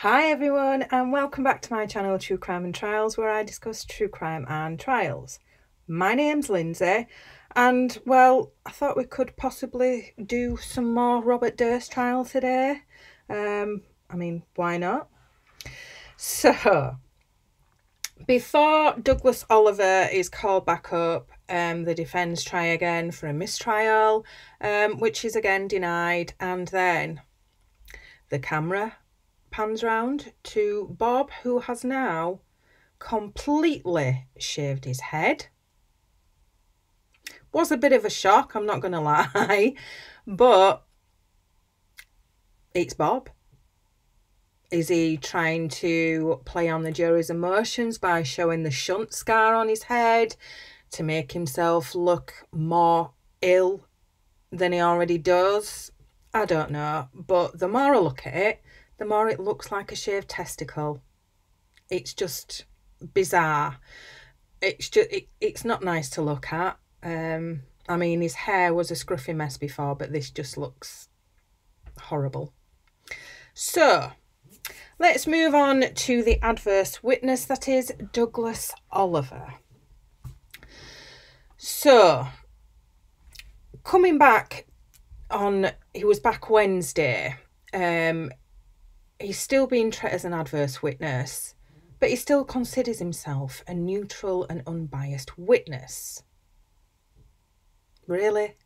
Hi everyone, and welcome back to my channel True Crime and Trials, where I discuss true crime and trials. My name's Lindsay, and well, I thought we could possibly do some more Robert Durst trial today. Why not? So, before Douglas Oliver is called back up, the defence try again for a mistrial, which is again denied, and then the camera pans round to Bob, who has now completely shaved his head. Was a bit of a shock, I'm not going to lie, but it's Bob. Is he trying to play on the jury's emotions by showing the shunt scar on his head to make himself look more ill than he already does? I don't know, but the more I look at it, the more it looks like a shaved testicle. It's just bizarre. It's not nice to look at. His hair was a scruffy mess before, but this just looks horrible. So let's move on to the adverse witness, that is Douglas Oliver. So coming back on, he was back Wednesday. He's still being treated as an adverse witness, but he still considers himself a neutral and unbiased witness. Really?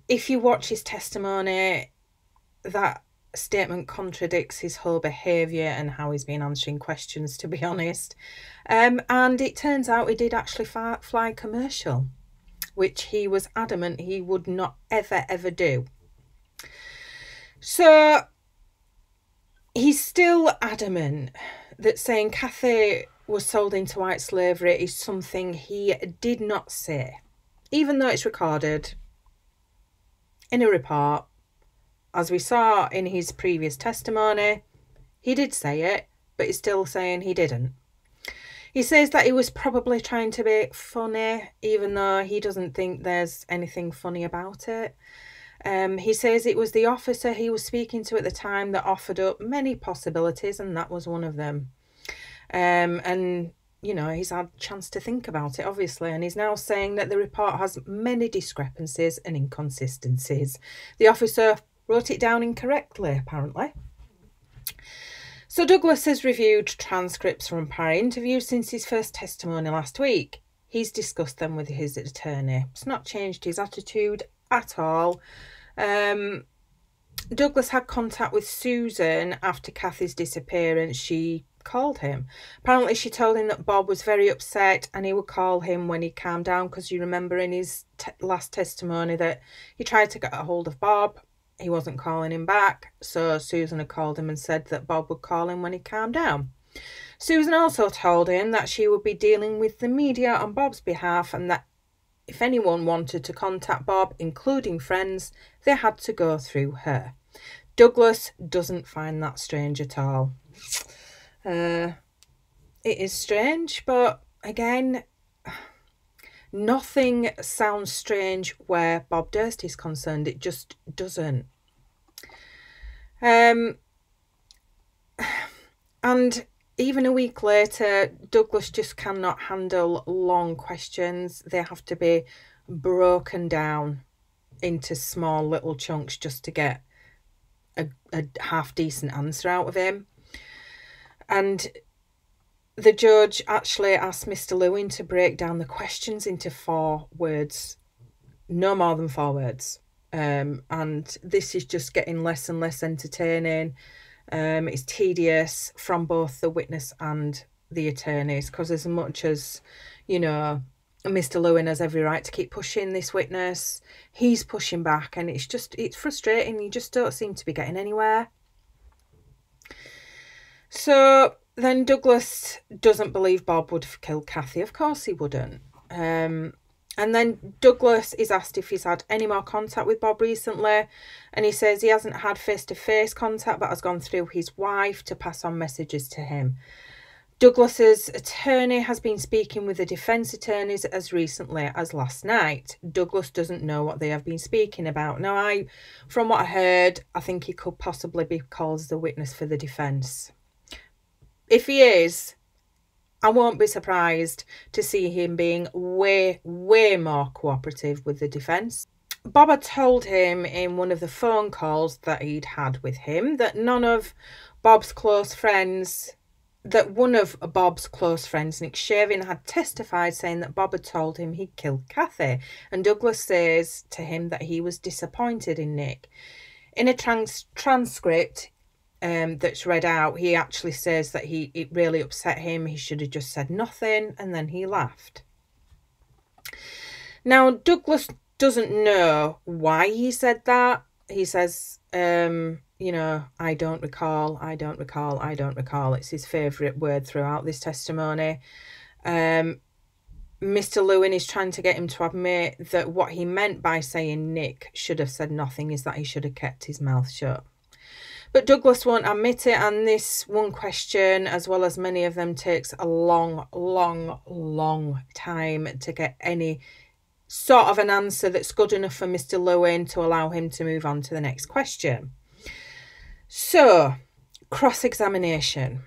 If you watch his testimony, that statement contradicts his whole behaviour and how he's been answering questions, to be honest. And it turns out he did actually fly commercial, which he was adamant he would not ever do. So he's still adamant that saying Kathy was sold into white slavery is something he did not say, even though it's recorded in a report. As we saw in his previous testimony, he did say it, but he's still saying he didn't. He says that he was probably trying to be funny, even though he doesn't think there's anything funny about it. He says it was the officer he was speaking to at the time that offered up many possibilities, and that was one of them. And, you know, he's had a chance to think about it, obviously, and he's now saying that the report has many discrepancies and inconsistencies. The officer wrote it down incorrectly, apparently. So Douglas has reviewed transcripts from prior interviews since his first testimony last week. He's discussed them with his attorney. It's not changed his attitude at all. Douglas had contact with Susan after Kathy's disappearance. She called him. Apparently she told him that Bob was very upset and he would call him when he calmed down, because you remember in his last testimony that he tried to get a hold of Bob. He wasn't calling him back, so Susan had called him and said that Bob would call him when he calmed down. Susan also told him that she would be dealing with the media on Bob's behalf, and that if anyone wanted to contact Bob, including friends, they had to go through her. Douglas doesn't find that strange at all. It is strange, but again, nothing sounds strange where Bob Durst is concerned. It just doesn't. And even a week later, Douglas just cannot handle long questions. They have to be broken down into small little chunks just to get a half decent answer out of him. And the judge actually asked Mr. Lewin to break down the questions into 4 words, no more than 4 words. And this is just getting less and less entertaining. It's tedious from both the witness and the attorneys, because as much as, you know, Mr. Lewin has every right to keep pushing this witness, he's pushing back, and it's frustrating. You just don't seem to be getting anywhere. So then Douglas doesn't believe Bob would have killed Kathy. Of course he wouldn't. And then Douglas is asked if he's had any more contact with Bob recently, and he says he hasn't had face-to-face contact, but has gone through his wife to pass on messages to him. Douglas's attorney has been speaking with the defence attorneys as recently as last night. Douglas doesn't know what they have been speaking about. Now, from what I heard, I think he could possibly be called as the witness for the defence. If he is, I won't be surprised to see him being way, way more cooperative with the defence. Bob had told him in one of the phone calls that he'd had with him that one of Bob's close friends, Nick Shavin, had testified saying that Bob had told him he'd killed Kathy. And Douglas says to him that he was disappointed in Nick. In a transcript that's read out, he actually says that it really upset him. He should have just said nothing, and then he laughed. Now, Douglas doesn't know why he said that. He says, you know, I don't recall. It's his favourite word throughout this testimony. Mr. Lewin is trying to get him to admit that what he meant by saying Nick should have said nothing is that he should have kept his mouth shut. But Douglas won't admit it, and this one question, as well as many of them, takes a long, long, long time to get any sort of an answer that's good enough for Mr. Lewin to allow him to move on to the next question. So, cross-examination.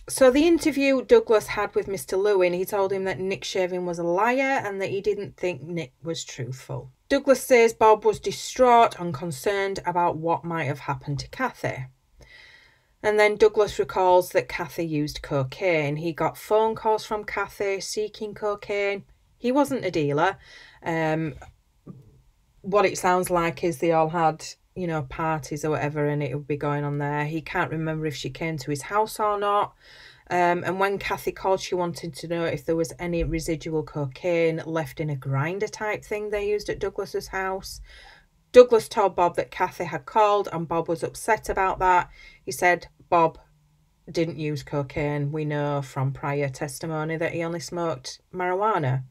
So the interview Douglas had with Mr. Lewin, he told him that Nick Shavin was a liar and that he didn't think Nick was truthful. Douglas says Bob was distraught and concerned about what might have happened to Kathy. And then Douglas recalls that Kathy used cocaine. He got phone calls from Kathy seeking cocaine. He wasn't a dealer. What it sounds like is they all had, you know, parties or whatever, and it would be going on there. He can't remember if she came to his house or not. And when Kathy called, she wanted to know if there was any residual cocaine left in a grinder type thing they used at Douglas's house. Douglas told Bob that Kathy had called and Bob was upset about that. He said Bob didn't use cocaine. We know from prior testimony that he only smoked marijuana.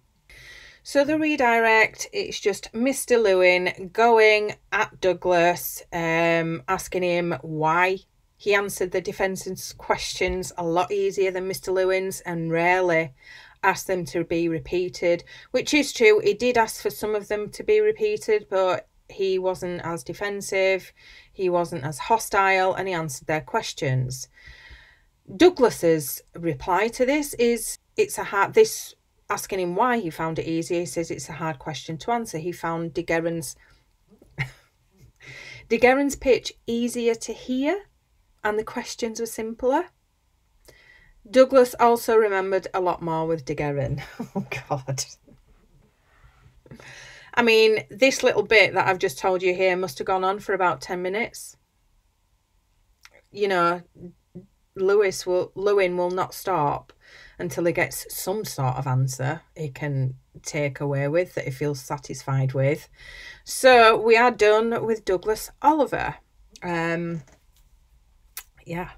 So the redirect, it's just Mr. Lewin going at Douglas, asking him why. He answered the defence's questions a lot easier than Mr. Lewin's and rarely asked them to be repeated, which is true. He did ask for some of them to be repeated, but he wasn't as defensive, he wasn't as hostile, and he answered their questions. Douglas's reply to this is, asking him why he found it easy, he says it's a hard question to answer. He found De Guerin's pitch easier to hear and the questions were simpler. Douglas also remembered a lot more with De Guerin. Oh, God. I mean, this little bit that I've just told you here must have gone on for about 10 minutes. You know, Lewin will not stop until he gets some sort of answer he can take away with, that he feels satisfied with. So we are done with Douglas Oliver. Yeah.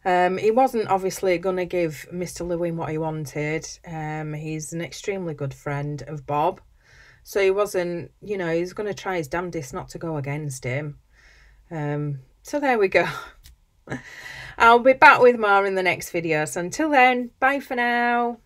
He wasn't obviously going to give Mr. Lewin what he wanted. He's an extremely good friend of Bob. So he wasn't, you know, he's going to try his damnedest not to go against him. So there we go. I'll be back with more in the next video. So until then, bye for now.